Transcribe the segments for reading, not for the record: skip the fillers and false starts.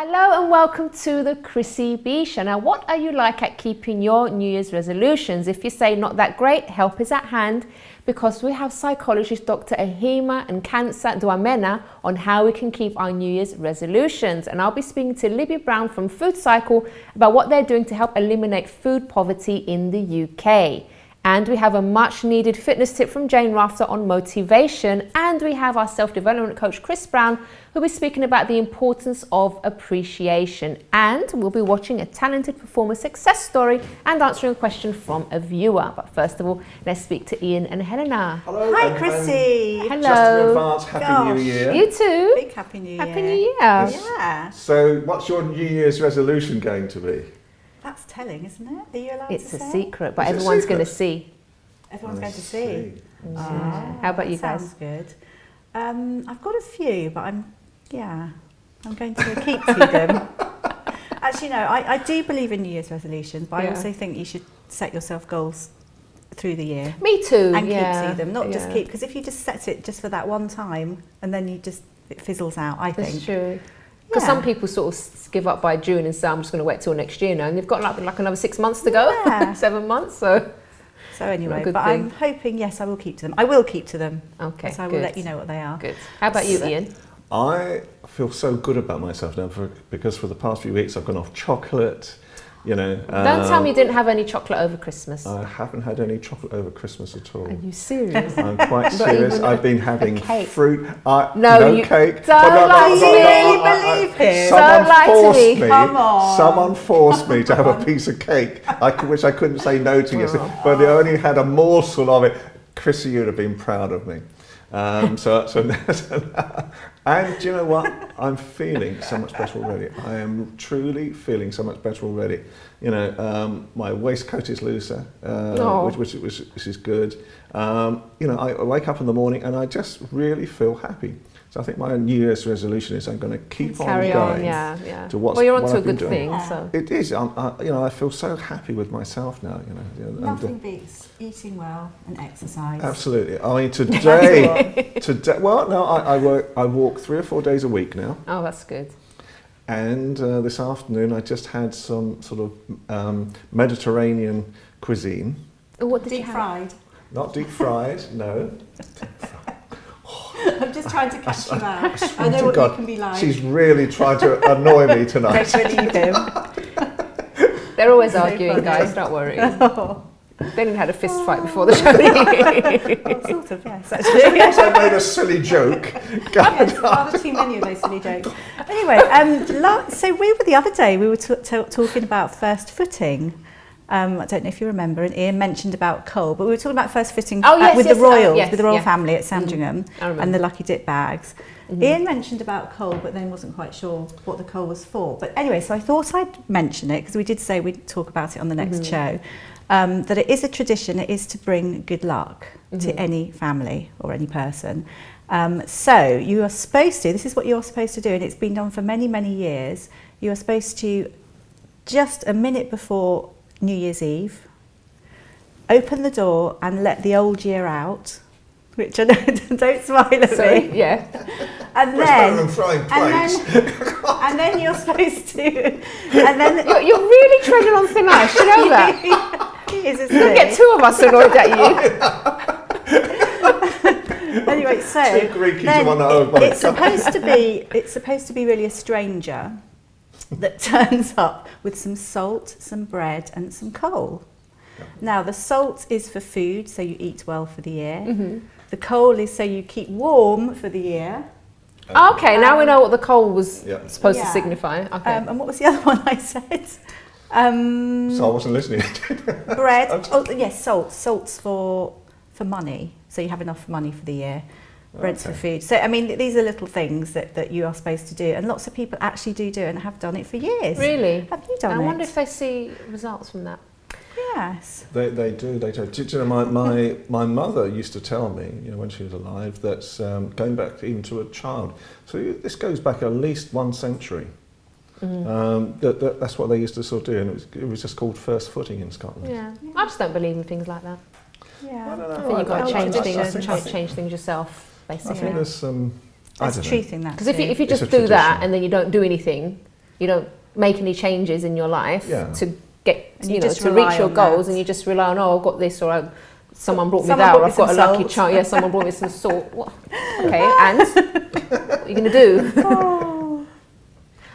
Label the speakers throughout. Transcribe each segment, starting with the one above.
Speaker 1: Hello and welcome to the Chrissy B Show. Now, what are you like at keeping your New Year's resolutions? If you say not that great, help is at hand because we have psychologist Dr. Ahima and Cancer Dwamena on how we can keep our New Year's resolutions. And I'll be speaking to Libby Brown from FoodCycle about what they're doing to help eliminate food poverty in the UK. And we have a much needed fitness tip from Jane Rafter on motivation. And we have our self-development coach, Chris Browne, who'll be speaking about the importance of appreciation. And we'll be watching a talented performer success story and answering a question from a viewer. But first of all, let's speak to Ian and Helena.
Speaker 2: Hello.
Speaker 3: Hi, Chrissy.
Speaker 1: Hello.
Speaker 2: Just in advance, Happy New Year.
Speaker 1: You too.
Speaker 3: Big Happy New Year.
Speaker 1: Happy New Year.
Speaker 3: Yeah.
Speaker 2: So, what's your New Year's resolution going to be?
Speaker 3: That's telling, isn't it? Are you allowed
Speaker 1: It's
Speaker 3: to
Speaker 1: a
Speaker 3: say?
Speaker 1: secret, but
Speaker 2: Is it
Speaker 1: everyone's
Speaker 2: secret?
Speaker 1: going to see.
Speaker 3: Everyone's
Speaker 2: I
Speaker 3: going to see.
Speaker 1: Yeah. How about you guys?
Speaker 3: Sounds good. I've got a few, but I'm going to keep to them. Actually, no, I do believe in New Year's resolutions, but I
Speaker 1: Yeah.
Speaker 3: also think you should set yourself goals through the year.
Speaker 1: Me too.
Speaker 3: And
Speaker 1: yeah.
Speaker 3: keep to them, not just
Speaker 1: Yeah.
Speaker 3: keep, because if you just set it just for that one time and then it fizzles out, I think.
Speaker 1: That's true. Because some people sort of give up by June and say, I'm just going to wait till next year now. And they've got like another 6 months to go,
Speaker 3: Yeah.
Speaker 1: 7 months. So
Speaker 3: anyway,
Speaker 1: good
Speaker 3: but
Speaker 1: thing.
Speaker 3: I'm hoping, yes, I will keep to them. I will keep to them.
Speaker 1: Okay,
Speaker 3: So I will
Speaker 1: good.
Speaker 3: let you know what they are.
Speaker 1: Good. How about you,
Speaker 3: So-
Speaker 1: Ian?
Speaker 2: I feel so good about myself now because for the past few weeks I've gone off chocolate, you know.
Speaker 1: Don't tell me you didn't have any chocolate over Christmas.
Speaker 2: I haven't had any chocolate over Christmas at all.
Speaker 1: Are you serious?
Speaker 2: I'm quite serious.
Speaker 1: even
Speaker 2: I've been having
Speaker 1: cake?
Speaker 2: fruit.
Speaker 1: No,
Speaker 2: no
Speaker 1: you
Speaker 2: cake.
Speaker 1: don't lie to me.
Speaker 3: Believe him.
Speaker 2: Someone
Speaker 1: Don't lie to
Speaker 2: forced
Speaker 1: me.
Speaker 2: me.
Speaker 3: Come on.
Speaker 2: Someone forced me to have a piece of cake, which I couldn't say no to yesterday. But they only had a morsel of it. Chrissy, you'd have been proud of me. And do you know what? I'm feeling so much better already. I am truly feeling so much better already. You know, my waistcoat is looser, which is good. You know, I wake up in the morning and I just really feel happy. So I think my New Year's resolution is I'm going to keep on
Speaker 1: Carry
Speaker 2: going.
Speaker 1: on, yeah.
Speaker 2: To what's,
Speaker 1: Well, you're
Speaker 2: what
Speaker 1: onto a
Speaker 2: I've been
Speaker 1: good
Speaker 2: doing.
Speaker 1: thing, so.
Speaker 2: It is. You know, I feel so happy with myself now. You know, and,
Speaker 3: Nothing beats eating well and exercise.
Speaker 2: absolutely. I mean, today. Well, no, I walk 3 or 4 days a week now.
Speaker 1: Oh, that's good.
Speaker 2: And this afternoon, I just had some sort of Mediterranean cuisine.
Speaker 1: Oh, what did you
Speaker 3: Deep
Speaker 1: have?
Speaker 3: fried.
Speaker 2: Not deep fried, no.
Speaker 3: I'm just trying to catch you out.
Speaker 2: Swear
Speaker 3: I know
Speaker 2: to
Speaker 3: what
Speaker 2: God,
Speaker 3: you can be like.
Speaker 2: she's really trying to annoy me tonight.
Speaker 3: Don't believe him.
Speaker 1: They're always
Speaker 3: So
Speaker 1: arguing,
Speaker 3: funny.
Speaker 1: guys, don't worry.
Speaker 3: Oh,
Speaker 1: They didn't had a fist fight before the show.
Speaker 3: sort of, yes, actually.
Speaker 2: I made a silly joke.
Speaker 3: Yes, rather too many of those silly jokes. Anyway, so the other day we were talking about first footing. I don't know if you remember, and Ian mentioned about coal, but we were talking about first footing with the royal family at Sandringham and the Lucky Dip bags. Ian mentioned about coal, but then wasn't quite sure what the coal was for. But anyway, so I thought I'd mention it because we did say we'd talk about it on the next show. That it is a tradition. It is to bring good luck to any family or any person. So you are supposed to. This is what you're supposed to do, and it's been done for many, many years. You are supposed to just a minute before New Year's Eve, open the door and let the old year out, which I don't smile at me.
Speaker 1: Yeah.
Speaker 3: And then you're supposed to, and then
Speaker 1: You're really treading on thin ice, you know that?
Speaker 3: it is, isn't
Speaker 1: You'll get
Speaker 3: it?
Speaker 1: 2 of us annoyed at you.
Speaker 3: Anyway, so
Speaker 2: Two Greekies
Speaker 3: then
Speaker 2: and one over my
Speaker 3: it's supposed to be really a stranger that turns up with some salt, some bread, and some coal. Now, the salt is for food, so you eat well for the year. The coal is so you keep warm for the year.
Speaker 1: Okay, now we know what the coal was supposed to
Speaker 3: Yeah.
Speaker 1: signify. Okay.
Speaker 3: And what was the other one I said?
Speaker 2: So I wasn't listening.
Speaker 3: Bread. Oh, yes, salt. Salt's for money, so you have enough money for the year. Bread's for food. So, I mean, these are little things that you are supposed to do, and lots of people actually do it and have done it for years.
Speaker 1: Really?
Speaker 3: Have you done it?
Speaker 1: I wonder if they see results from that.
Speaker 3: Yes.
Speaker 2: They do. Do you know, my mother used to tell me, you know, when she was alive, that going back even to a child, so this goes back at least 1 century. That's what they used to sort of do, and it was just called first footing in Scotland.
Speaker 1: Yeah. I just don't believe in things like that.
Speaker 3: Yeah.
Speaker 2: I don't know.
Speaker 1: I think you've got to change
Speaker 2: I
Speaker 1: things,
Speaker 2: think-
Speaker 1: change things yourself,
Speaker 2: I think
Speaker 1: basically.
Speaker 2: there's some.
Speaker 3: There's truth in that.
Speaker 1: Because if you
Speaker 3: too.
Speaker 1: just
Speaker 2: It's a
Speaker 1: do that
Speaker 2: tradition.
Speaker 1: and then you don't do anything, you don't make any changes in your life to get,
Speaker 3: and
Speaker 1: you know, to reach your goals, and you just rely on, oh, I've got this, or someone brought me that, or I've got a lucky charm. Yeah, someone brought me some salt. What? Okay, and what are you going to do?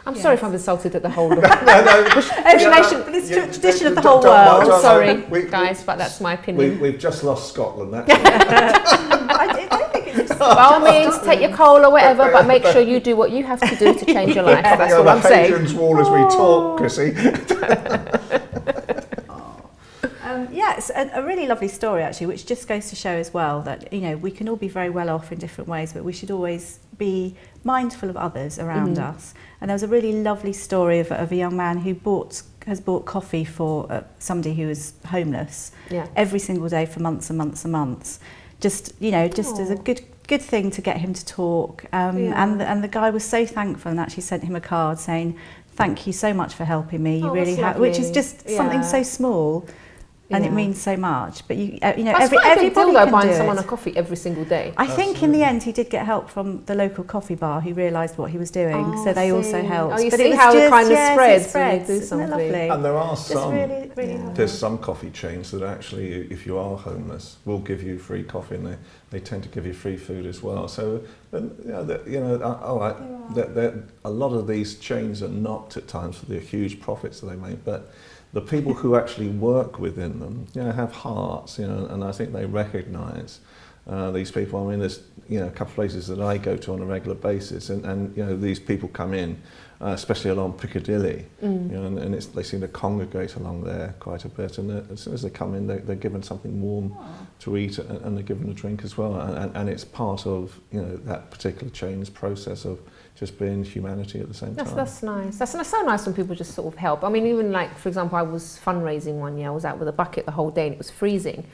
Speaker 1: I'm sorry if I've insulted at the whole of
Speaker 3: it's tradition of the whole world.
Speaker 1: Sorry, guys, but that's my opinion.
Speaker 2: We've just lost Scotland. That's
Speaker 3: I don't think it's just...
Speaker 1: By all means, take your coal or whatever, but make sure you do what you have to do to change your life. That's what I'm saying.
Speaker 2: Hadrian's Wall as we talk, Chrissy.
Speaker 3: It's a really lovely story, actually, which just goes to show as well that, you know, we can all be very well off in different ways, but we should always be mindful of others around us. And there was a really lovely story of a young man who has bought coffee for somebody who is homeless every single day for months and months and months. Just, you know, just as a good thing to get him to talk. And the guy was so thankful and actually sent him a card saying, "Thank you so much for helping me. You really have," which is just something so small. And it means so much, but you know,
Speaker 1: that's quite a big deal, though, buying
Speaker 3: do
Speaker 1: someone a coffee every single day.
Speaker 3: I think in the end he did get help from the local coffee bar who realised what he was doing, so they also helped.
Speaker 1: Oh, you
Speaker 3: but
Speaker 1: see
Speaker 3: it was
Speaker 1: how
Speaker 3: just,
Speaker 1: it kind of spreads
Speaker 3: when
Speaker 1: you do something.
Speaker 3: lovely?
Speaker 2: And there are some.
Speaker 3: Really, really
Speaker 2: there's some coffee chains that actually, if you are homeless, will give you free coffee, and they tend to give you free food as well. So a lot of these chains are knocked at times for the huge profits that they make, but the people who actually work within them, you know, have hearts, you know, and I think they recognise these people. I mean, there's, you know, a couple of places that I go to on a regular basis, and you know, these people come in, especially along Piccadilly, you know, and they seem to congregate along there quite a bit. And as soon as they come in, they're given something warm to eat, and they're given a drink as well. And it's part of, you know, that particular chain's process of just being humanity at the same time.
Speaker 1: That's nice. That's so nice when people just sort of help. I mean, even like, for example, I was fundraising one year. I was out with a bucket the whole day and it was freezing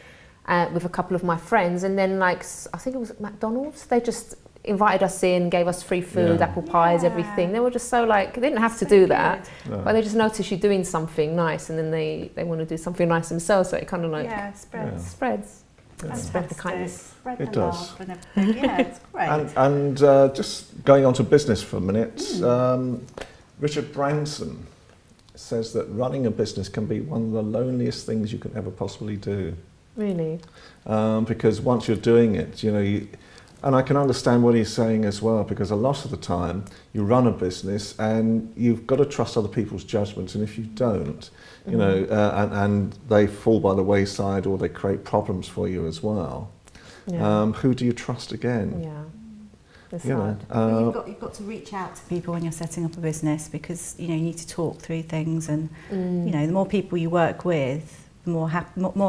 Speaker 1: with a couple of my friends. And then, like, I think it was McDonald's, they just invited us in, gave us free food, apple pies, everything. They were just so, like, they didn't have to do that, but they just notice you doing something nice, and then they want to do something nice themselves, so it kind of like spreads. Spread the kindness.
Speaker 2: It does.
Speaker 3: And everything. Yeah, it's great.
Speaker 2: And just going on to business for a minute, Richard Branson says that running a business can be one of the loneliest things you can ever possibly do.
Speaker 1: Really?
Speaker 2: Because once you're doing it, you know, and I can understand what he's saying as well, because a lot of the time you run a business and you've got to trust other people's judgments, and if you don't, you know, and they fall by the wayside or they create problems for you as well, who do you trust again?
Speaker 1: Yeah. It's
Speaker 2: hard.
Speaker 3: You've got to reach out to people when you're setting up a business, because, you know, you need to talk through things, and you know, the more people you work with, the more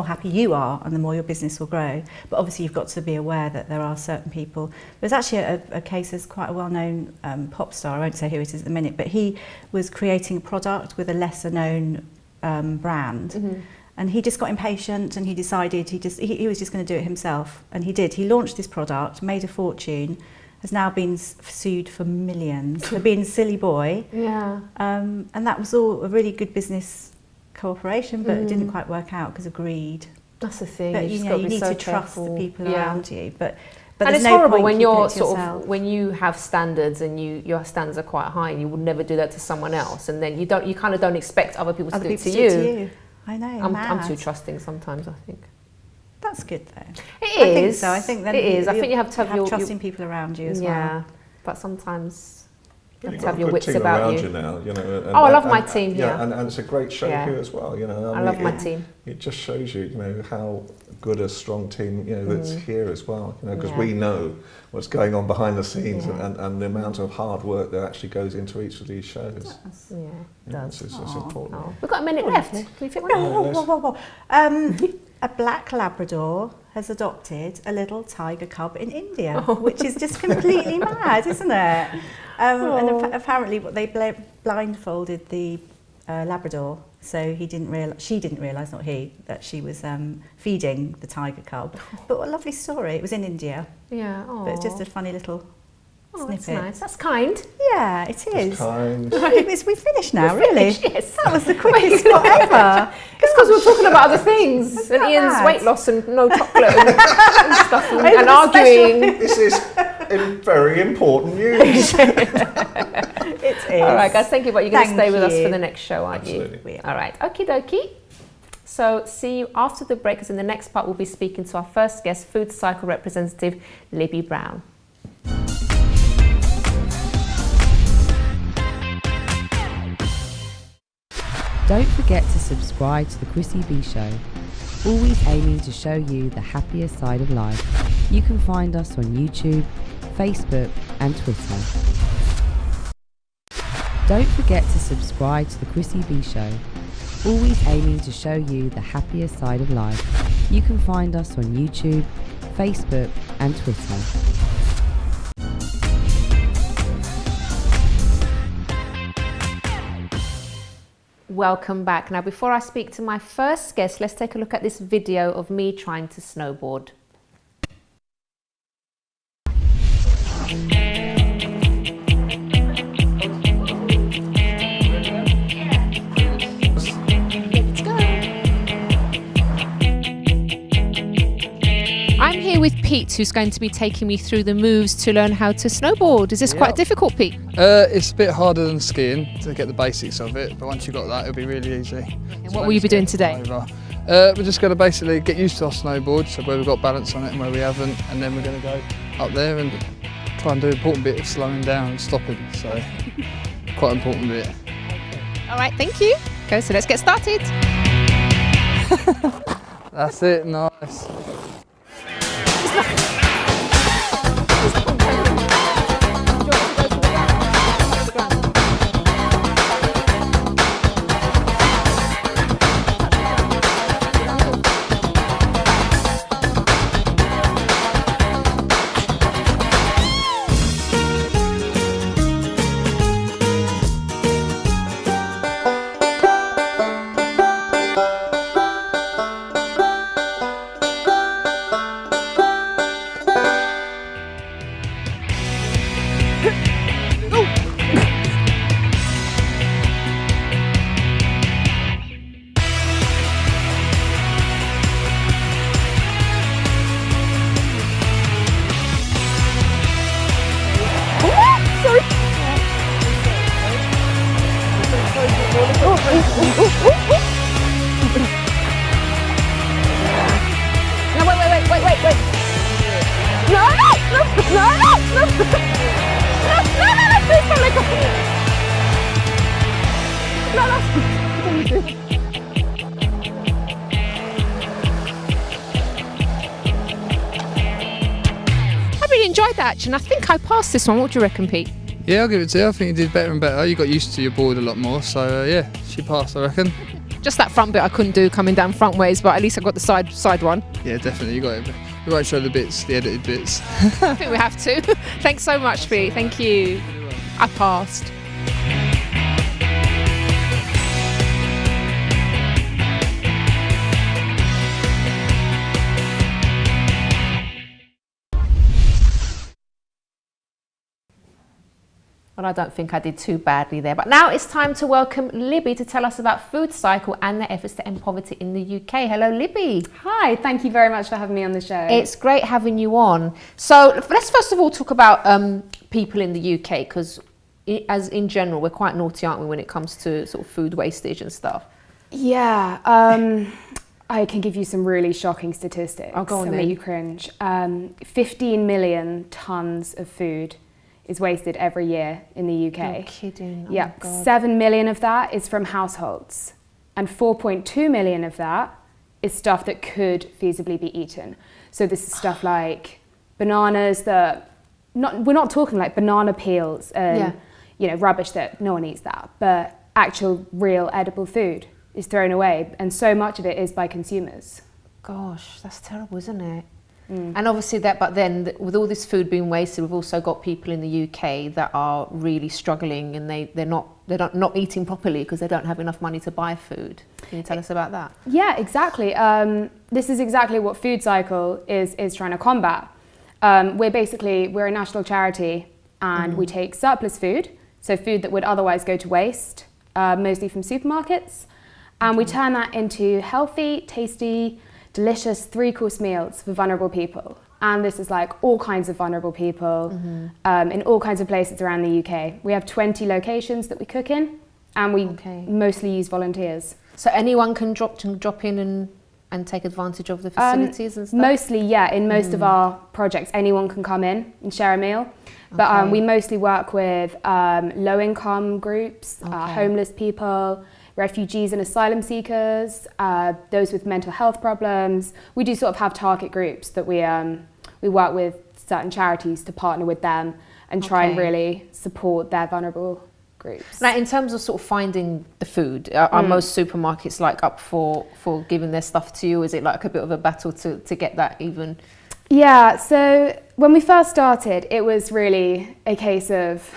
Speaker 3: happy you are, and the more your business will grow. But obviously you've got to be aware that there are certain people. There's actually a case, there's quite a well-known pop star, I won't say who it is at the minute, but he was creating a product with a lesser known brand, and he just got impatient, and he decided he was just going to do it himself, and he did. He launched this product, made a fortune, has now been sued for millions for being a silly boy. And that was all a really good business cooperation, but it didn't quite work out because of greed.
Speaker 1: That's the thing.
Speaker 3: But you know, you need to trust the people around you. But
Speaker 1: and it's horrible when you're sort of, when you have standards and your standards are quite high, and you would never do that to someone else, and then you kind of don't expect other people to do it to you.
Speaker 3: I know.
Speaker 1: I'm too trusting sometimes, I think.
Speaker 3: That's good though.
Speaker 1: It is.
Speaker 3: I think so. I think that
Speaker 1: it is. I think you have to have your
Speaker 3: trusting people around you as well.
Speaker 1: Yeah, but sometimes you have to
Speaker 2: have
Speaker 1: your wits about you.
Speaker 2: Now, you know,
Speaker 1: I love my team here.
Speaker 2: Yeah, and it's a great show here as well. You know,
Speaker 1: I love my team.
Speaker 2: It just shows you, you know, how good a strong team, you know, that's here as well. You know, because we know what's going on behind the scenes, and the amount of hard work that actually goes into each of these shows.
Speaker 1: It does.
Speaker 2: It's important.
Speaker 1: We've got a minute left. Can we fit one in?
Speaker 3: Whoa. A black Labrador has adopted a little tiger cub in India, which is just completely mad, isn't it? And apparently they blindfolded the Labrador, so she didn't realise, not he, that she was feeding the tiger cub. But what a lovely story. It was in India.
Speaker 1: Yeah.
Speaker 3: But it's just a funny little snippet.
Speaker 1: That's nice. That's kind.
Speaker 3: Yeah, it is.
Speaker 2: It's kind.
Speaker 3: We finished now, really?
Speaker 1: Yes.
Speaker 3: That was the quickest spot ever.
Speaker 1: It's because we're talking about other things, and Ian's weight loss and no chocolate and stuff, and arguing.
Speaker 2: This is very important news.
Speaker 3: It is.
Speaker 1: All right, guys, thank you. But you're going to
Speaker 3: Thank
Speaker 1: stay with us
Speaker 3: you.
Speaker 1: for the next show, aren't
Speaker 2: Absolutely.
Speaker 1: you? All right, okie dokie. So see you after the break, because in the next part we'll be speaking to our first guest, FoodCycle representative Libby Brown.
Speaker 4: Don't forget to subscribe to the Chrissy B Show, always aiming to show you the happier side of life. You can find us on YouTube, Facebook and Twitter. Don't forget to subscribe to the Chrissy B Show, always aiming to show you the happier side of life. You can find us on YouTube, Facebook and Twitter.
Speaker 1: Welcome back. Now, before I speak to my first guest, let's take a look at this video of me trying to snowboard. I'm here with Pete, who's going to be taking me through the moves to learn how to snowboard. Is this quite difficult, Pete?
Speaker 5: It's a bit harder than skiing to get the basics of it, but once you've got that, it'll be really easy.
Speaker 1: And what will you be doing today?
Speaker 5: We're just going to basically get used to our snowboard, so where we've got balance on it and where we haven't, and then we're going to go up there and try and do an important bit of slowing down and stopping, so quite an important bit.
Speaker 1: All right, thank you. Okay, so let's get started.
Speaker 5: That's it, nice.
Speaker 1: No, wait. No, please don't let go. I really enjoyed that, actually, and I think I passed this one. What do you reckon, Pete?
Speaker 5: Yeah, I'll give it to you. I think you did better and better. You got used to your board a lot more, so yeah, she passed, I reckon.
Speaker 1: Just that front bit I couldn't do coming down front ways, but at least I got the side one.
Speaker 5: Yeah, definitely, you got it. We won't show the bits, the edited bits.
Speaker 1: I think we have to. Thanks so much, Pete. Thank you. I passed. Well, I don't think I did too badly there. But now it's time to welcome Libby to tell us about FoodCycle and their efforts to end poverty in the UK. Hello, Libby.
Speaker 6: Hi, thank you very much for having me on the show.
Speaker 1: It's great having you on. So let's first of all talk about people in the UK, because as in general, we're quite naughty, aren't we, when it comes to sort of food wastage and stuff?
Speaker 6: Yeah, I can give you some really shocking statistics.
Speaker 1: Oh, go on
Speaker 6: that
Speaker 1: then.
Speaker 6: make you cringe. 15 million tonnes of food is wasted every year in the UK.
Speaker 1: You're kidding. Oh
Speaker 6: Yeah,
Speaker 1: my God.
Speaker 6: 7 million of that is from households, and 4.2 million of that is stuff that could feasibly be eaten. So this is stuff like bananas that, we're not talking like banana peels and rubbish that no one eats that, but actual real edible food is thrown away, and so much of it is by consumers.
Speaker 1: Gosh, that's terrible, isn't it? And obviously but then with all this food being wasted, we've also got people in the UK that are really struggling, and they're not eating properly because they don't have enough money to buy food. Can you tell us about that?
Speaker 6: Yeah, exactly. This is exactly what FoodCycle is trying to combat. We're a national charity, and we take surplus food, so food that would otherwise go to waste, mostly from supermarkets, and we turn that into healthy, tasty, delicious 3-course meals for vulnerable people. and this is like all kinds of vulnerable people in all kinds of places around the UK. We have 20 locations that we cook in, and we mostly use volunteers.
Speaker 1: So anyone can drop in and take advantage of the facilities and stuff?
Speaker 6: Mostly, yeah. In most of our projects, anyone can come in and share a meal. But we mostly work with low-income groups, homeless people, refugees and asylum seekers, those with mental health problems. We do sort of have target groups that we work with certain charities to partner with them and try and really support their vulnerable groups.
Speaker 1: Now, in terms of sort of finding the food, are most supermarkets like up for giving their stuff to you? Is it like a bit of a battle to get that even?
Speaker 6: Yeah, so when we first started, it was really a case of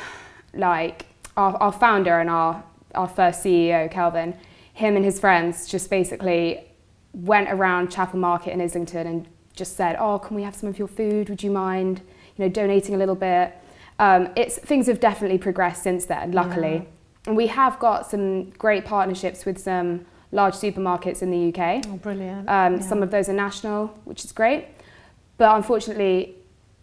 Speaker 6: like our founder and our first CEO, Kelvin, him and his friends just basically went around Chapel Market in Islington and just said, oh, can we have some of your food? Would you mind, donating a little bit? Things have definitely progressed since then, luckily. Yeah. And we have got some great partnerships with some large supermarkets in the UK.
Speaker 1: Oh, brilliant.
Speaker 6: Some of those are national, which is great. But unfortunately,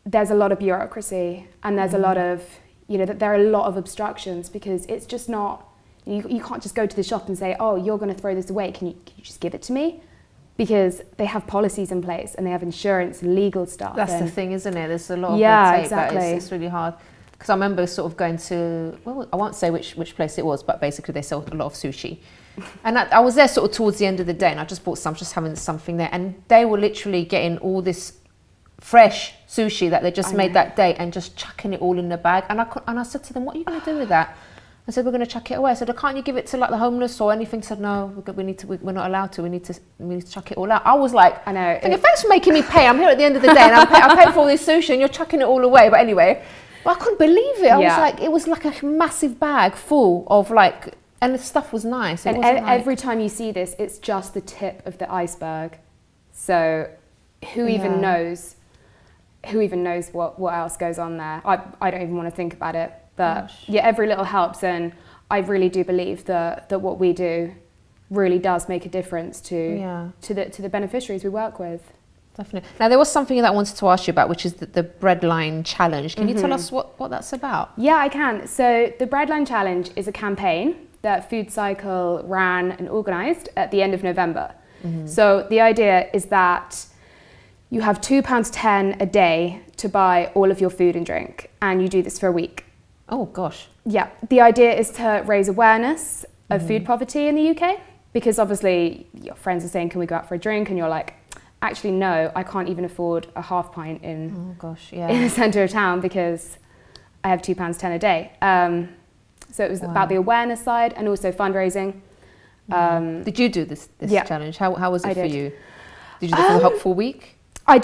Speaker 6: there's a lot of bureaucracy, and there's a lot of, there are a lot of obstructions, because it's just not, you can't just go to the shop and say, oh, you're going to throw this away. Can you just give it to me? Because they have policies in place and they have insurance and legal stuff.
Speaker 1: That's the thing, isn't it? There's a lot of red tape.
Speaker 6: Exactly.
Speaker 1: It's really hard. Because I remember sort of going to, well, I won't say which place it was, but basically they sell a lot of sushi. And I was there sort of towards the end of the day, and I just bought some, just having something there. And they were literally getting all this fresh sushi that they just made that day and just chucking it all in the bag. And I said to them, what are you going to do with that? I said, we're going to chuck it away. I said, oh, can't you give it to like the homeless or anything? He said, no, we're not allowed to. We need to chuck it all out. I was like,
Speaker 6: I know.
Speaker 1: Thanks for making me pay. I'm here at the end of the day and I paid for all this sushi and you're chucking it all away. But anyway, I couldn't believe it. I was like, it was like a massive bag full of like, and the stuff was nice.
Speaker 6: And every time you see this, it's just the tip of the iceberg. So who even knows what else goes on there? I don't even want to think about it. But every little helps, and I really do believe that what we do really does make a difference to the beneficiaries we work with.
Speaker 1: Definitely. Now, there was something that I wanted to ask you about, which is the Breadline Challenge. Can you tell us what that's about?
Speaker 6: Yeah, I can. So the Breadline Challenge is a campaign that FoodCycle ran and organised at the end of November. So the idea is that you have £2.10 a day to buy all of your food and drink, and you do this for a week.
Speaker 1: Oh gosh.
Speaker 6: Yeah, the idea is to raise awareness of food poverty in the UK, because obviously your friends are saying, can we go out for a drink? And you're like, actually no, I can't even afford a half pint in the centre of town because I have £2.10 a day. So it was about the awareness side and also fundraising.
Speaker 1: Did you do this challenge? How was it for you? Did you do it for the full week?
Speaker 6: I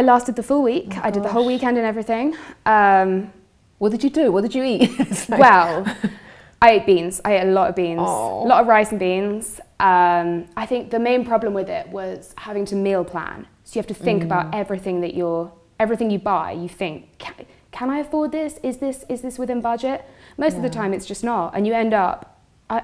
Speaker 6: lasted the full week. I did the whole weekend and everything.
Speaker 1: What did you do? What did you eat?
Speaker 6: Well, I ate beans. I ate a lot of beans, a lot of rice and beans. I think the main problem with it was having to meal plan. So you have to think about everything you buy. You think, can I afford this? Is this within budget? Most of the time it's just not. And you end up, I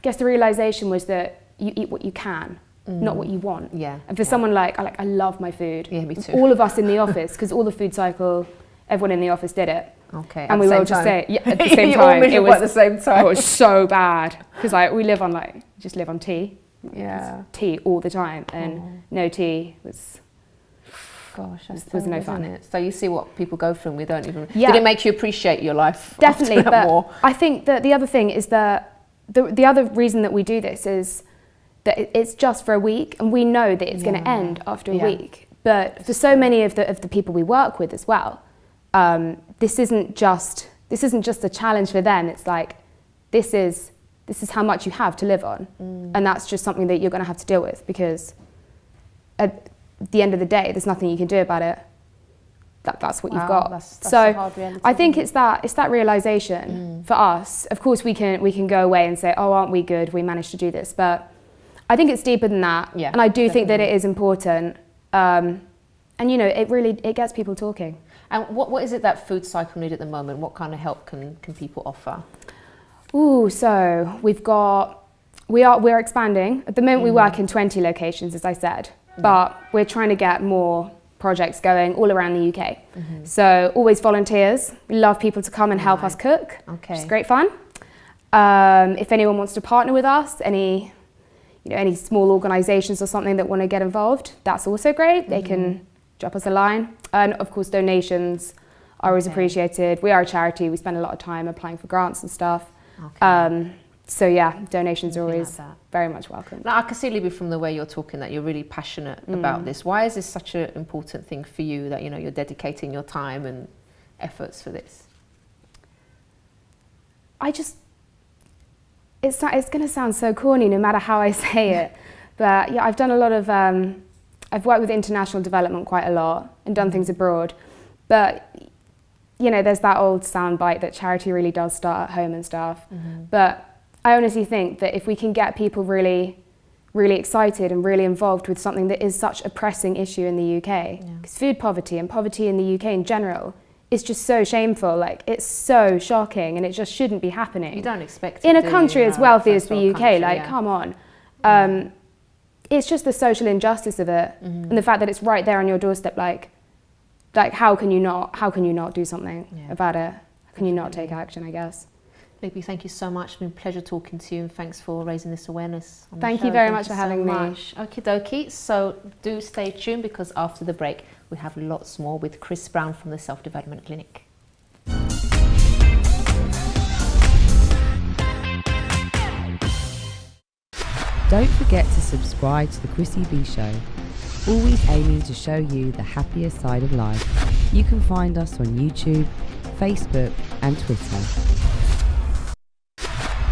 Speaker 6: guess the realization was that you eat what you can, not what you want.
Speaker 1: Yeah.
Speaker 6: And for someone I love my food.
Speaker 1: Yeah, me too.
Speaker 6: All of us in the office, because all the FoodCycle, everyone in the office did it.
Speaker 1: Okay.
Speaker 6: And we were all just saying, at the same time.
Speaker 1: It was at the same time.
Speaker 6: It was so bad, because we live on tea.
Speaker 1: Yeah.
Speaker 6: Tea all the time, and no tea was.
Speaker 1: Gosh, that
Speaker 6: was no fun.
Speaker 1: Isn't it? So you see what people go through and we don't even...
Speaker 6: Yeah.
Speaker 1: Did it make you appreciate your life?
Speaker 6: Definitely, but
Speaker 1: more?
Speaker 6: I think that the other thing is that the other reason that we do this is that it's just for a week, and we know that it's going to end after a week. But for so many of the people we work with as well, this isn't just a challenge for them. It's like, this is how much you have to live on, and that's just something that you're going to have to deal with, because at the end of the day, there's nothing you can do about it. That's what you've got.
Speaker 1: That's
Speaker 6: so
Speaker 1: a hard reality,
Speaker 6: I think it's that realization for us. Of course, we can go away and say, oh, aren't we good? We managed to do this, but I think it's deeper than that. Yeah, and I do think that it is important. And it gets people talking.
Speaker 1: And what is it that FoodCycle need at the moment? What kind of help can people offer?
Speaker 6: Ooh, so we're expanding. At the moment we work in 20 locations, as I said, but we're trying to get more projects going all around the UK. So always volunteers. We love people to come and help us cook, which is great fun. If anyone wants to partner with us, any small organisations or something that want to get involved, that's also great. They can drop us a line. And of course, donations are always appreciated. We are a charity. We spend a lot of time applying for grants and stuff. So yeah, donations are always very much welcome.
Speaker 1: Now, I can see, Libby, from the way you're talking that you're really passionate about this. Why is this such an important thing for you that, you're dedicating your time and efforts for this?
Speaker 6: It's going to sound so corny no matter how I say it, but yeah, I've done a lot of, I've worked with international development quite a lot and done things abroad, but there's that old soundbite that charity really does start at home and stuff. But I honestly think that if we can get people really, really excited and really involved with something that is such a pressing issue in the UK, because food poverty and poverty in the UK in general is just so shameful. Like, it's so shocking, and it just shouldn't be happening.
Speaker 1: You don't expect it,
Speaker 6: in a country as wealthy as the UK. Come on. It's just the social injustice of it, and the fact that it's right there on your doorstep. Like how can you not do something about it? How can you not take action, I guess?
Speaker 1: Libby, thank you so much. It's been a pleasure talking to you, and thanks for raising this awareness on the
Speaker 6: Thank
Speaker 1: show.
Speaker 6: you very much for having me.
Speaker 1: Okie dokie. So do stay tuned, because after the break we have lots more with Chris Browne from the Self-Development Clinic.
Speaker 4: Don't forget to subscribe to the Chrissy B Show, always aiming to show you the happier side of life. You can find us on YouTube, Facebook and Twitter.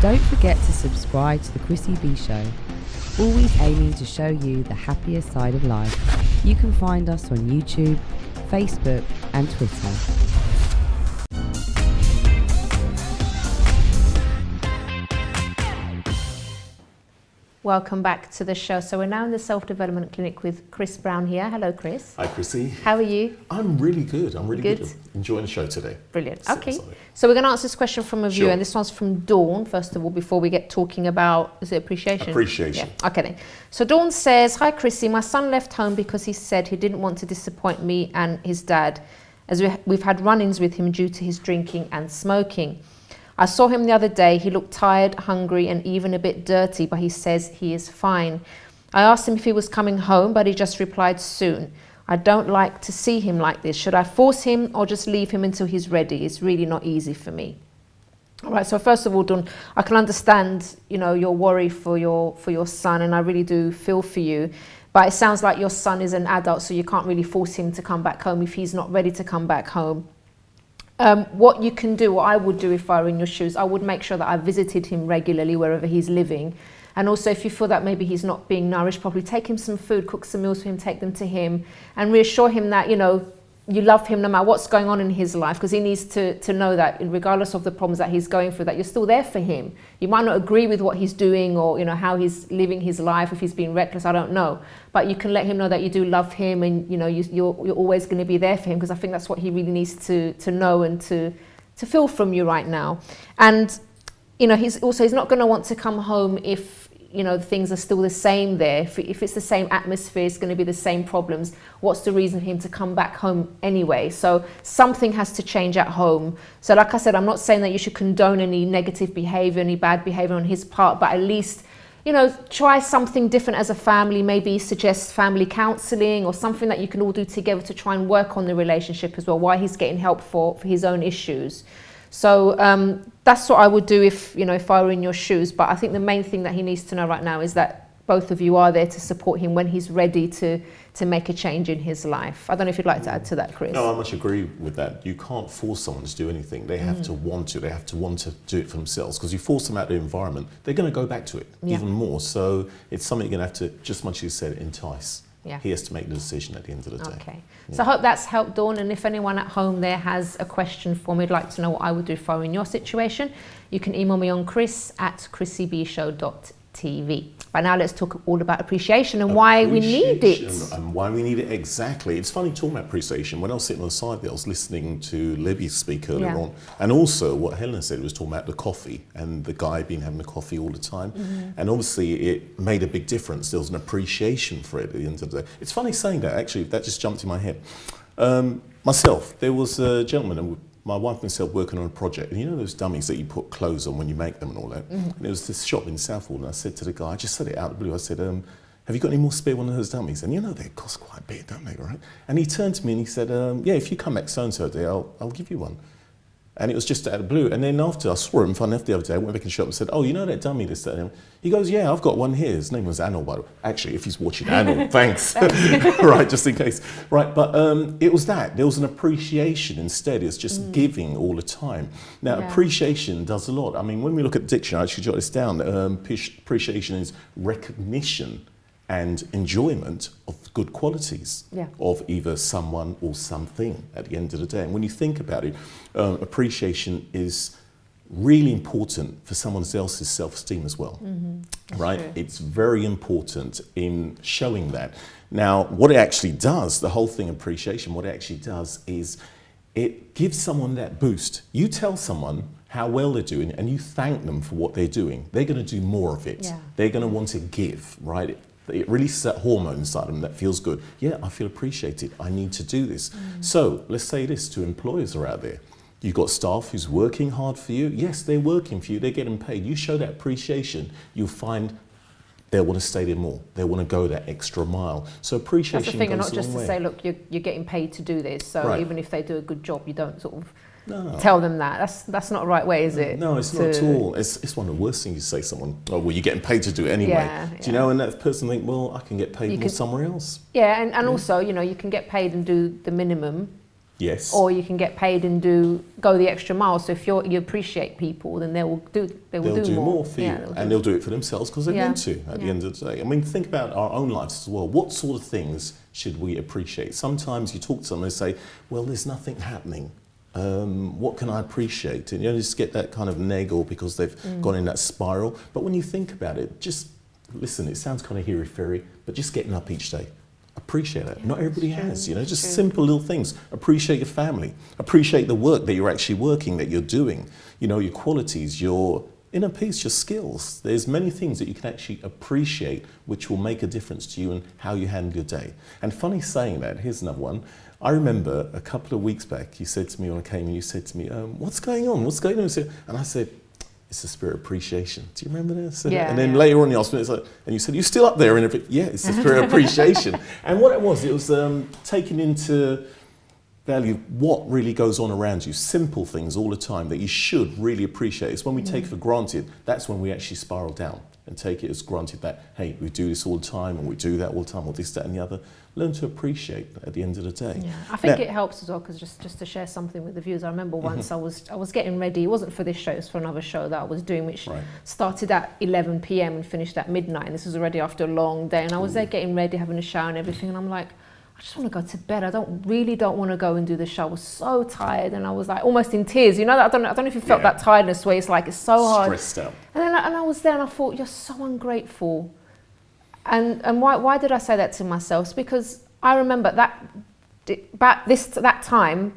Speaker 4: Don't forget to subscribe to the Chrissy B Show, always aiming to show you the happier side of life. You can find us on YouTube, Facebook and Twitter.
Speaker 1: Welcome back to the show. So we're now in the Self-Development Clinic with Chris Browne here. Hello, Chris.
Speaker 7: Hi, Chrissy.
Speaker 1: How are you?
Speaker 7: I'm really good. I'm really good. Enjoying the show today.
Speaker 1: Brilliant. Okay. So we're going to answer this question from a viewer, and this one's from Dawn, first of all, before we get talking about, is it appreciation?
Speaker 7: Appreciation.
Speaker 1: Yeah. Okay then. So Dawn says, hi, Chrissy. My son left home because he said he didn't want to disappoint me and his dad, as we've had run-ins with him due to his drinking and smoking. I saw him the other day. He looked tired, hungry, and even a bit dirty, but he says he is fine. I asked him if he was coming home, but he just replied soon. I don't like to see him like this. Should I force him or just leave him until he's ready? It's really not easy for me. All right, so first of all, Dawn, I can understand, your worry for your son, and I really do feel for you. But it sounds like your son is an adult, so you can't really force him to come back home if he's not ready to come back home. What you can do, what I would do if I were in your shoes, I would make sure that I visited him regularly wherever he's living. And also, if you feel that maybe he's not being nourished properly, take him some food, cook some meals for him, take them to him, and reassure him that, you love him no matter what's going on in his life, because he needs to know that regardless of the problems that he's going through, that you're still there for him. You might not agree with what he's doing or how he's living his life, if he's being reckless, I don't know, but you can let him know that you do love him, and you're always going to be there for him, because I think that's what he really needs to know and to feel from you right now. And he's not going to want to come home if things are still the same there. If it's the same atmosphere, it's going to be the same problems. What's the reason for him to come back home anyway? So something has to change at home. So like I said, I'm not saying that you should condone any negative behavior, any bad behavior on his part, but at least, try something different as a family. Maybe suggest family counselling or something that you can all do together to try and work on the relationship as well, while he's getting help for his own issues. So that's what I would do if I were in your shoes. But I think the main thing that he needs to know right now is that both of you are there to support him when he's ready to make a change in his life. I don't know if you'd like to add to that, Chris.
Speaker 7: No, I much agree with that. You can't force someone to do anything. They have to want to. They have to want to do it for themselves. Because you force them out of the environment, they're going to go back to it even more. So it's something you're going to have to, just much as you said, entice.
Speaker 1: Yeah.
Speaker 7: He has to make the decision at the end of the day.
Speaker 1: Okay. Yeah. So I hope that's helped, Dawn. And if anyone at home there has a question for me, would like to know what I would do if I were in your situation, you can email me on chris@chrissybshow.tv. But now let's talk all about appreciation and why we need it.
Speaker 7: And why we need it, exactly. It's funny talking about appreciation. When I was sitting on the side there, I was listening to Libby speak earlier on. And also what Helen said was talking about the coffee and the guy being having the coffee all the time. And obviously it made a big difference. There was an appreciation for it at the end of the day. It's funny saying that, actually, that just jumped in my head. Myself, there was a gentleman, and my wife and myself working on a project, and you know those dummies that you put clothes on when you make them and all that? And there was this shop in Southall, and I said to the guy, I just said it out of the blue, I said, have you got any more spare one of those dummies? And you know they cost quite a bit, don't they, right? And he turned to me and he said, yeah, if you come back so-and-so day, I'll give you one. And it was just out of the blue. And then after I saw him, funny enough, the other day, I went back in the shop and said, oh, you know that dummy, this, that, and that? He goes, yeah, I've got one here. His name was Anil, by the way. Actually, if he's watching Anil, thanks. Right, just in case. Right, but it was that. There was an appreciation instead. It's just giving all the time. Now, appreciation does a lot. I mean, when we look at the dictionary, I actually jot this down. Appreciation is recognition and enjoyment of good qualities of either someone or something at the end of the day. And when you think about it, appreciation is really important for someone else's self-esteem as well, right? True. It's very important in showing that. Now, what it actually does, the whole thing, appreciation, what it actually does is it gives someone that boost. You tell someone how well they're doing and you thank them for what they're doing, they're going to do more of it. They're going to want to give, right? It releases that hormone inside them that feels good. Yeah, I feel appreciated. I need to do this. So let's say this to employers who are out there. You've got staff who's working hard for you. Yes, they're working for you. They're getting paid. You show that appreciation, you'll find they'll want to stay there more. They want to go that extra mile. So appreciation goes a long way.
Speaker 1: That's the thing, and not just to say, look, you're getting paid to do this. So even if they do a good job, you don't sort of tell them that. That's not the right way, is it?
Speaker 7: No, it's not at all. It's one of the worst things you say to someone, oh, well, you're getting paid to do it anyway. Do you know, and that person think, well, I can get paid more somewhere else.
Speaker 1: Yeah, and also, you know, you can get paid and do the minimum.
Speaker 7: Yes.
Speaker 1: Or you can get paid and go the extra mile. So if you appreciate people, then they will do
Speaker 7: more for you, and they'll do it for themselves because they want to at the end of the day. I mean, think about our own lives as well. What sort of things should we appreciate? Sometimes you talk to someone and say, well, there's nothing happening. What can I appreciate? And you just get that kind of naggle because they've gone in that spiral. But when you think about it, just listen, it sounds kind of hairy-fairy, but just getting up each day. Appreciate it. Not everybody has, you know, just simple little things. Appreciate your family. Appreciate the work that you're actually working, that you're doing. You know, your qualities, your inner peace, your skills. There's many things that you can actually appreciate which will make a difference to you and how you handle your day. And funny saying that, here's another one. I remember a couple of weeks back, you said to me when I came and you said to me, what's going on? What's going on? And I said, it's the spirit of appreciation. Do you remember that? And then later on you asked me, and you said, you're still up there? And it's the spirit of appreciation. And what it was taking into value what really goes on around you, simple things all the time that you should really appreciate. It's when we take for granted, that's when we actually spiral down and take it as granted that, hey, we do this all the time, or we do that all the time, or this, that, and the other. Learn to appreciate at the end of the day.
Speaker 1: Yeah, I think it helps as well, because just to share something with the viewers, I remember once I was getting ready. It wasn't for this show, it was for another show that I was doing, which started at 11 p.m. and finished at midnight. And this was already after a long day, and I was there getting ready, having a shower and everything, and I'm like, I just want to go to bed. I really don't want to go and do the show. I was so tired, and I was like almost in tears. You know, I don't know if you felt that tiredness where it's like it's so hard.
Speaker 7: Stressed out.
Speaker 1: And then I was there, and I thought, you're so ungrateful. And why did I say that to myself? It's because I remember that time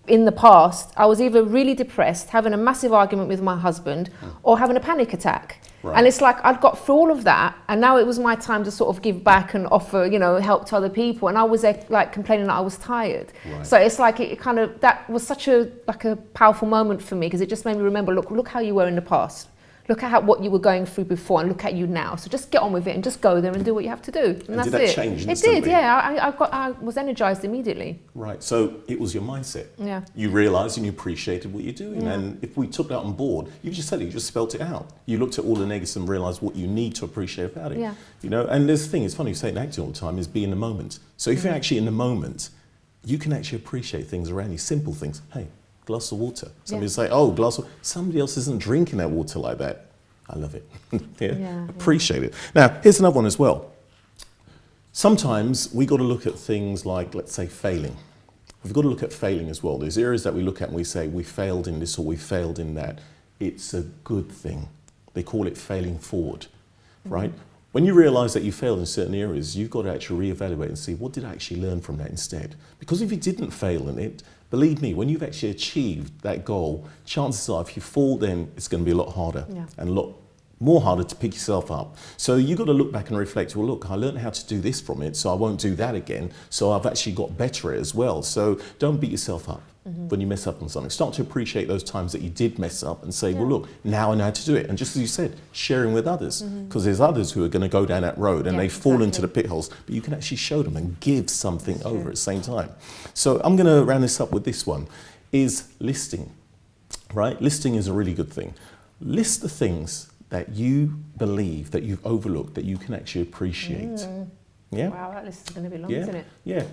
Speaker 1: in the past, I was either really depressed, having a massive argument with my husband, or having a panic attack. And it's like I'd got through all of that, and now it was my time to sort of give back and offer, you know, help to other people. And I was like complaining that I was tired. So it's like it kind of, that was such a powerful moment for me, because it just made me remember, look how you were in the past. Look at what you were going through before, and look at you now. So just get on with it and just go there and do what you have to do. And that's
Speaker 7: did that change
Speaker 1: it
Speaker 7: instantly?
Speaker 1: Did, yeah. I was energized immediately.
Speaker 7: Right, so it was your mindset.
Speaker 1: Yeah.
Speaker 7: You realised and you appreciated what you're doing. Yeah. And if we took that on board, you just said it, you just spelt it out. You looked at all the negatives and realised what you need to appreciate about it.
Speaker 1: Yeah.
Speaker 7: You know, and there's the thing, it's funny, you say it acting all the time, is be in the moment. So if you're actually in the moment, you can actually appreciate things around you, simple things. Hey, glass of water. Somebody say, oh, glass of water. Somebody else isn't drinking that water like that. I love it. Appreciate it. Now, here's another one as well. Sometimes we got to look at things like, let's say, failing. We've got to look at failing as well. There's areas that we look at and we say, we failed in this or we failed in that. It's a good thing. They call it failing forward. right? When you realise that you failed in certain areas, you've got to actually reevaluate and see, what did I actually learn from that instead? Because if you didn't fail in it, believe me, when you've actually achieved that goal, chances are if you fall, then it's going to be a lot harder and a lot more harder to pick yourself up. So you've got to look back and reflect, well, look, I learned how to do this from it, so I won't do that again. So I've actually got better at it as well. So don't beat yourself up when you mess up on something. Start to appreciate those times that you did mess up and say, well, look, now I know how to do it. And just as you said, sharing with others, because there's others who are going to go down that road and they fall into the pit holes, but you can actually show them and give something over at the same time. So I'm going to round this up with this one, is listing, right? Listing is a really good thing. List the things that you believe that you've overlooked that you can actually appreciate. Yeah.
Speaker 1: Wow, that list is going to be long, isn't it?
Speaker 7: Yeah,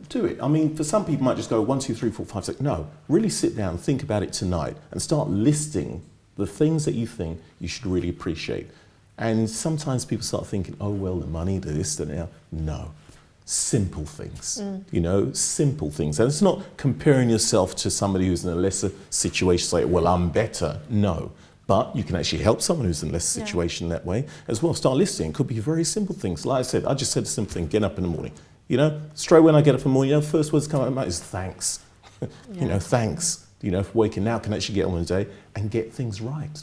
Speaker 7: do it. I mean, for some people might just go 1, 2, 3, 4, 5, 6. No, really sit down, think about it tonight and start listing the things that you think you should really appreciate. And sometimes people start thinking, oh, well, the money, the this, the now. No, simple things, you know, simple things. And it's not comparing yourself to somebody who's in a lesser situation, say, well, I'm better. No. But you can actually help someone who's in a less situation that way as well. Start listing. It could be very simple things. Like I said, I just said a simple thing, get up in the morning. You know, straight when I get up in the morning, you know, the first words that come out of my mouth is thanks. You know, thanks, you know, for waking now, can actually get on with the day and get things right.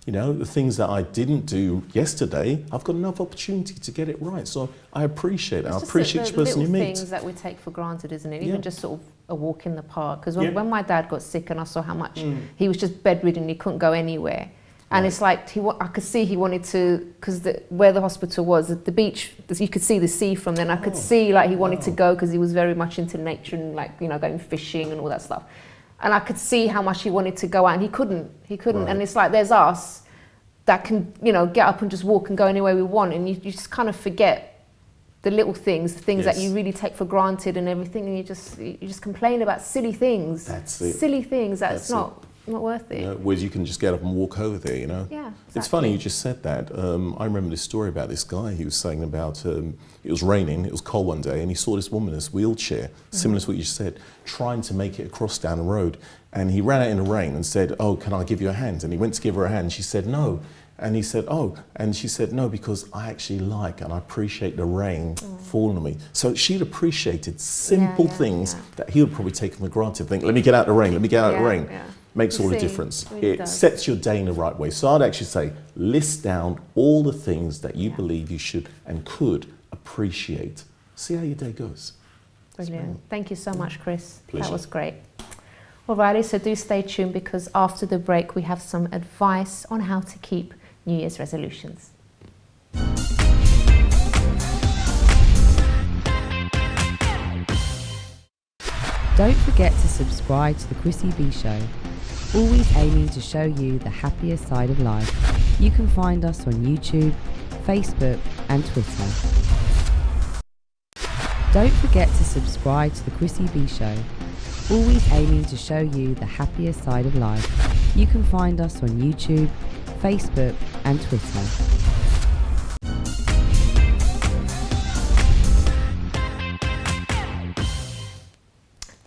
Speaker 7: You know, the things that I didn't do yesterday, I've got another opportunity to get it right. So I appreciate it. I appreciate each person you meet.
Speaker 1: Things that we take for granted, isn't it? Even just sort of a walk in the park. Because when my dad got sick and I saw how much he was just bedridden, he couldn't go anywhere. And it's like, I could see he wanted to, because where the hospital was, the beach, you could see the sea from then. I could see like he wanted to go because he was very much into nature and like, you know, going fishing and all that stuff. And I could see how much he wanted to go out and he couldn't. Right. And it's like, there's us that can, you know, get up and just walk and go anywhere we want. And you just kind of forget the little things, the things that you really take for granted and everything. And you just complain about silly things.
Speaker 7: That's it.
Speaker 1: Silly things that's not worth it.
Speaker 7: You know, whereas you can just get up and walk over there, you know.
Speaker 1: Yeah, exactly.
Speaker 7: It's funny you just said that. I remember this story about this guy. He was saying about, it was raining, it was cold one day, and he saw this woman in this wheelchair, similar to what you just said, trying to make it across down the road. And he ran out in the rain and said, oh, can I give you a hand? And he went to give her a hand. She said, no. And he said, oh, and she said, no, because I actually like and I appreciate the rain falling on me. So she'd appreciated simple things that he would probably take for granted. Think, let me get out the rain, let me get out the rain. Yeah. Makes all the difference. It sets your day in the right way. So I'd actually say, list down all the things that you believe you should and could appreciate. See how your day goes.
Speaker 1: Brilliant. Thank you so much, Chris.
Speaker 7: Pleasure.
Speaker 1: That was great. Alrighty, so do stay tuned because after the break we have some advice on how to keep New Year's resolutions.
Speaker 4: Don't forget to subscribe to the Chrissy B Show, always aiming to show you the happier side of life. You can find us on YouTube, Facebook and Twitter. Don't forget to subscribe to the Chrissy B Show, always aiming to show you the happier side of life. You can find us on YouTube, Facebook and Twitter.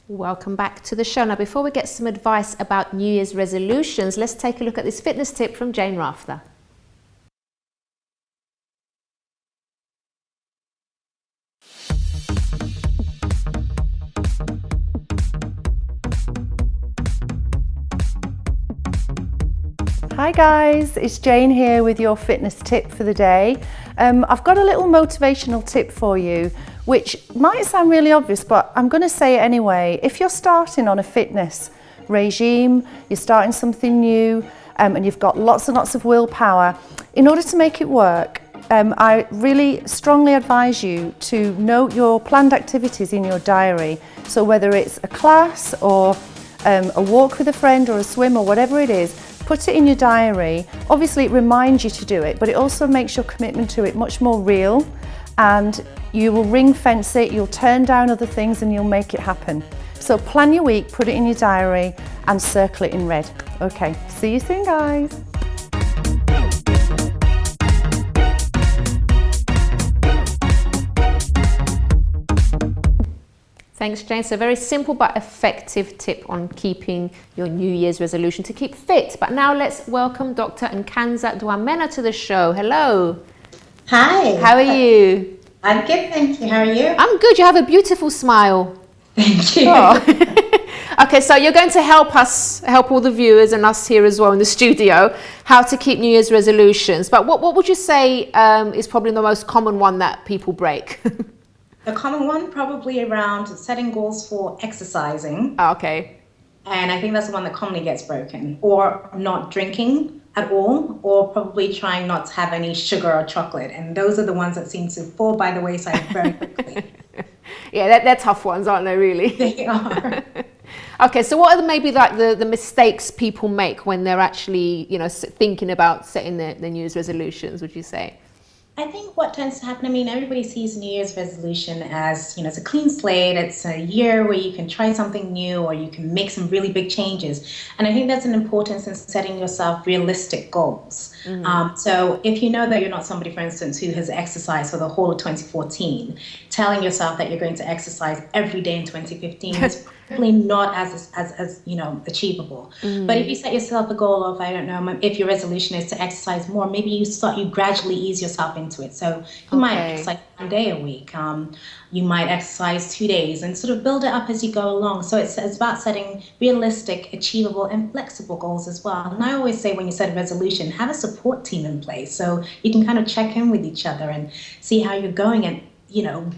Speaker 1: Welcome back to the show. Now, before we get some advice about New Year's resolutions, let's take a look at this fitness tip from Jane Rafter.
Speaker 8: Hi guys, it's Jane here with your fitness tip for the day. I've got a little motivational tip for you, which might sound really obvious, but I'm going to say it anyway. If you're starting on a fitness regime, you're starting something new, and you've got lots and lots of willpower, in order to make it work, I really strongly advise you to note your planned activities in your diary. So whether it's a class or a walk with a friend or a swim or whatever it is, put it in your diary. Obviously it reminds you to do it, but it also makes your commitment to it much more real, and you will ring fence it, you'll turn down other things and you'll make it happen. So plan your week, put it in your diary and circle it in red. Okay, see you soon guys.
Speaker 1: Thanks, Jane. So, a very simple but effective tip on keeping your New Year's resolution to keep fit. But now let's welcome Dr. Nkanza Dwamena to the show. Hello.
Speaker 9: Hi.
Speaker 1: How are you?
Speaker 9: I'm good, thank you. How are you?
Speaker 1: I'm good. You have a beautiful smile.
Speaker 9: Thank you.
Speaker 1: Oh. Okay, so you're going to help all the viewers and us here as well in the studio, how to keep New Year's resolutions. But what would you say is probably the most common one that people break?
Speaker 9: The common one, probably around setting goals for exercising.
Speaker 1: Okay.
Speaker 9: And I think that's the one that commonly gets broken. Or not drinking at all, or probably trying not to have any sugar or chocolate. And those are the ones that seem to fall by the wayside very quickly.
Speaker 1: Yeah, they're tough ones, aren't they, really?
Speaker 9: They are.
Speaker 1: Okay, so what are maybe like the mistakes people make when they're actually, thinking about setting their New Year's resolutions, would you say?
Speaker 9: I think what tends to happen, I mean, everybody sees New Year's resolution as, it's a clean slate. It's a year where you can try something new or you can make some really big changes. And I think that's an importance in setting yourself realistic goals. Mm-hmm. So if you know that you're not somebody, for instance, who has exercised for the whole of 2014, telling yourself that you're going to exercise every day in 2015 is probably not as achievable. Mm-hmm. But if you set yourself a goal of, I don't know, if your resolution is to exercise more, maybe you gradually ease yourself into it. So you might exercise 1 day a week. You might exercise 2 days and sort of build it up as you go along. So it's about setting realistic, achievable, and flexible goals as well. And I always say when you set a resolution, have a support team in place so you can kind of check in with each other and see how you're going and,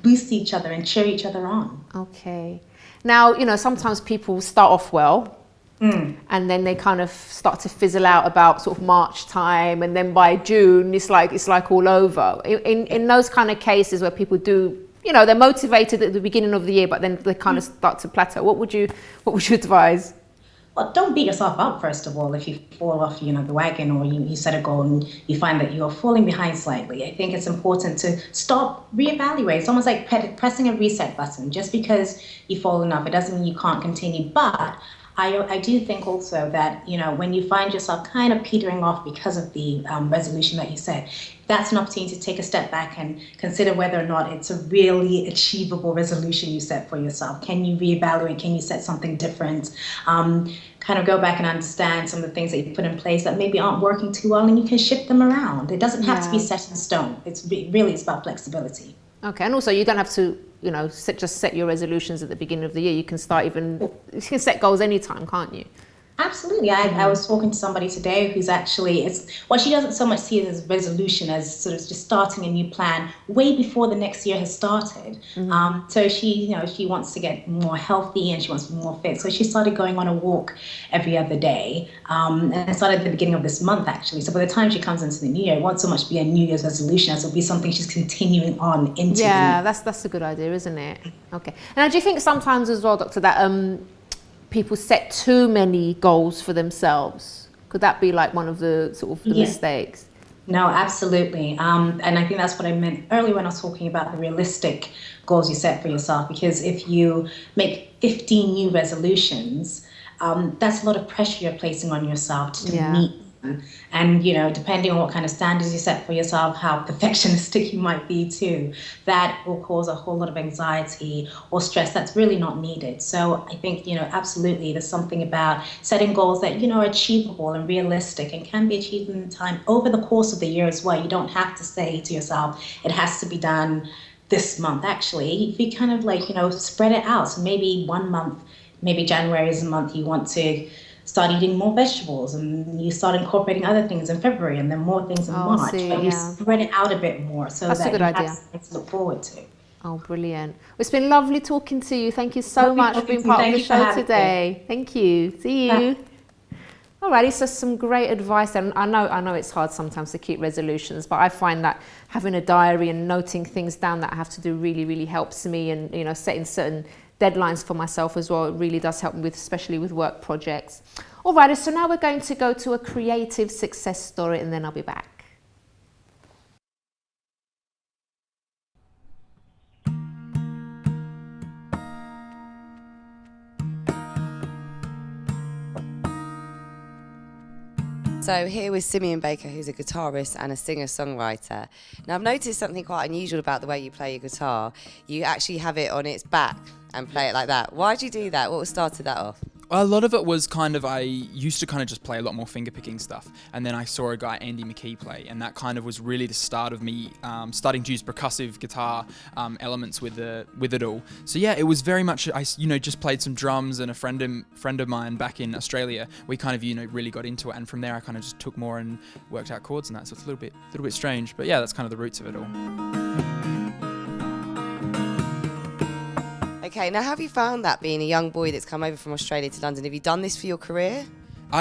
Speaker 9: boost each other and cheer each other on.
Speaker 1: Okay. Now, sometimes people start off well. And then they kind of start to fizzle out about sort of March time, and then by June it's like all over. In those kind of cases where people do, they're motivated at the beginning of the year, but then they kind of start to plateau. What would you advise?
Speaker 9: Well, don't beat yourself up, first of all, if you fall off, the wagon, or you set a goal and you find that you're falling behind slightly. I think it's important to stop, reevaluate. It's almost like pressing a reset button. Just because you've fallen off, it doesn't mean you can't continue. But I do think also that, when you find yourself kind of petering off because of the resolution that you set, that's an opportunity to take a step back and consider whether or not it's a really achievable resolution you set for yourself. Can you reevaluate? Can you set something different? Kind of go back and understand some of the things that you put in place that maybe aren't working too well, and you can shift them around. It doesn't have to be set in stone. It's about flexibility.
Speaker 1: Okay, and also you don't have to, just set your resolutions at the beginning of the year. You can you can set goals anytime, can't you?
Speaker 9: Absolutely. I was talking to somebody today who's actually, she doesn't so much see it as a resolution as sort of just starting a new plan way before the next year has started. Mm-hmm. So she wants to get more healthy and she wants to be more fit. So she started going on a walk every other day. And it started at the beginning of this month, actually. So by the time she comes into the new year, it won't so much be a New Year's resolution as it'll be something she's continuing on into.
Speaker 1: Yeah, that's a good idea, isn't it? Okay. And do you think sometimes as well, Doctor, that people set too many goals for themselves? Could that be like one of the sort of mistakes?
Speaker 9: No, absolutely. And I think that's what I meant earlier when I was talking about the realistic goals you set for yourself. Because if you make 15 new resolutions, that's a lot of pressure you're placing on yourself to meet. And, depending on what kind of standards you set for yourself, how perfectionistic you might be too, that will cause a whole lot of anxiety or stress that's really not needed. So I think, absolutely, there's something about setting goals that, are achievable and realistic and can be achieved in time over the course of the year as well. You don't have to say to yourself, it has to be done this month. Actually, if you kind of spread it out. So maybe 1 month, maybe January is a month you want to start eating more vegetables, and you start incorporating other things in February and then more things in March. But you spread it out a bit more so that you have something to look forward to.
Speaker 1: Oh, brilliant. It's been lovely talking to you. Thank you so much for being part of the show today. Thank you. See you. Alrighty, so some great advice. And I know it's hard sometimes to keep resolutions, but I find that having a diary and noting things down that I have to do really, really helps me, and setting certain deadlines for myself as well. It really does help me especially with work projects. Alrighty, so now we're going to go to a creative success story, and then I'll be back.
Speaker 4: So here with Simeon Baker, who's a guitarist and a singer-songwriter. Now I've noticed something quite unusual about the way you play your guitar. You actually have it on its back and play it like that. Why did you do that? What started that off?
Speaker 10: A lot of it was kind of, I used to kind of just play a lot more finger-picking stuff, and then I saw a guy, Andy McKee, play, and that kind of was really the start of me starting to use percussive guitar elements with it all. So yeah, it was very much, I just played some drums, and a friend of mine back in Australia, we kind of really got into it, and from there I kind of just took more and worked out chords and that. So it's a little bit strange, but yeah, that's kind of the roots of it all.
Speaker 11: Okay, now have you found that being a young boy that's come over from Australia to London, have you done this for your career?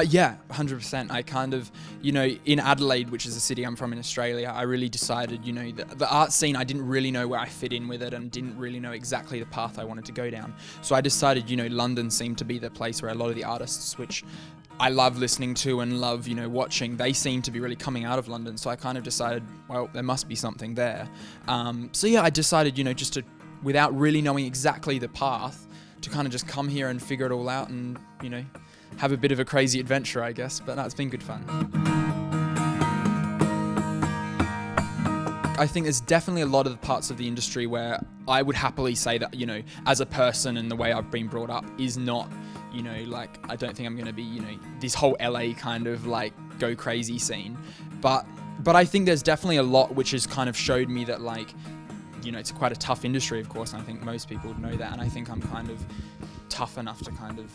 Speaker 10: Yeah, 100%. I kind of, in Adelaide, which is the city I'm from in Australia, I really decided, the art scene, I didn't really know where I fit in with it and didn't really know exactly the path I wanted to go down. So I decided, London seemed to be the place where a lot of the artists, which I love listening to and love, watching, they seem to be really coming out of London. So I kind of decided, well, there must be something there. So yeah, I decided, just to, without really knowing exactly the path, to kind of just come here and figure it all out and, have a bit of a crazy adventure, I guess. But no, it's been good fun. I think there's definitely a lot of the parts of the industry where I would happily say that, as a person and the way I've been brought up is not, I don't think I'm going to be, this whole LA kind of go crazy scene. But I think there's definitely a lot which has kind of showed me that it's quite a tough industry, of course, and I think most people know that, and I think I'm kind of tough enough to kind of,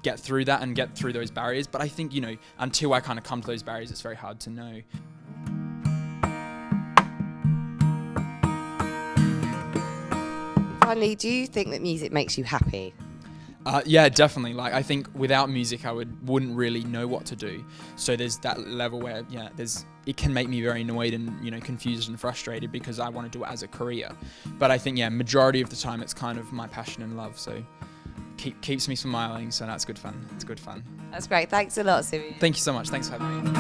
Speaker 10: get through that and get through those barriers. But I think, until I kind of come to those barriers, it's very hard to know.
Speaker 11: Finally, do you think that music makes you happy?
Speaker 10: Yeah, definitely. I think without music, I wouldn't really know what to do. So there's that level where, it can make me very annoyed and, confused and frustrated because I want to do it as a career. But I think, majority of the time, it's kind of my passion and love. So keeps me smiling. So that's good fun. It's good fun.
Speaker 11: That's great. Thanks a lot, Simeon.
Speaker 10: Thank you so much. Thanks for having me.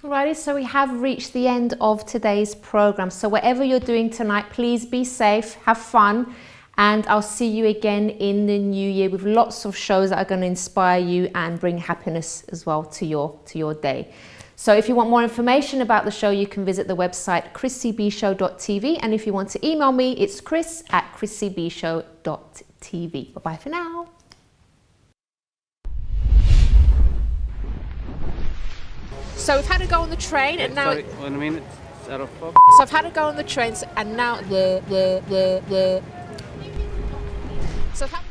Speaker 1: Alrighty, so we have reached the end of today's program. So whatever you're doing tonight, please be safe, have fun, and I'll see you again in the new year with lots of shows that are going to inspire you and bring happiness as well to your day. So if you want more information about the show, you can visit the website chrissybshow.tv, and if you want to email me, it's chris@chrissybshow.tv. Bye-bye for now. So we've had to go on the train, and now...
Speaker 12: Sorry, 1 minute. It's out of focus.
Speaker 1: So I've had to go on the train, and now... So I've had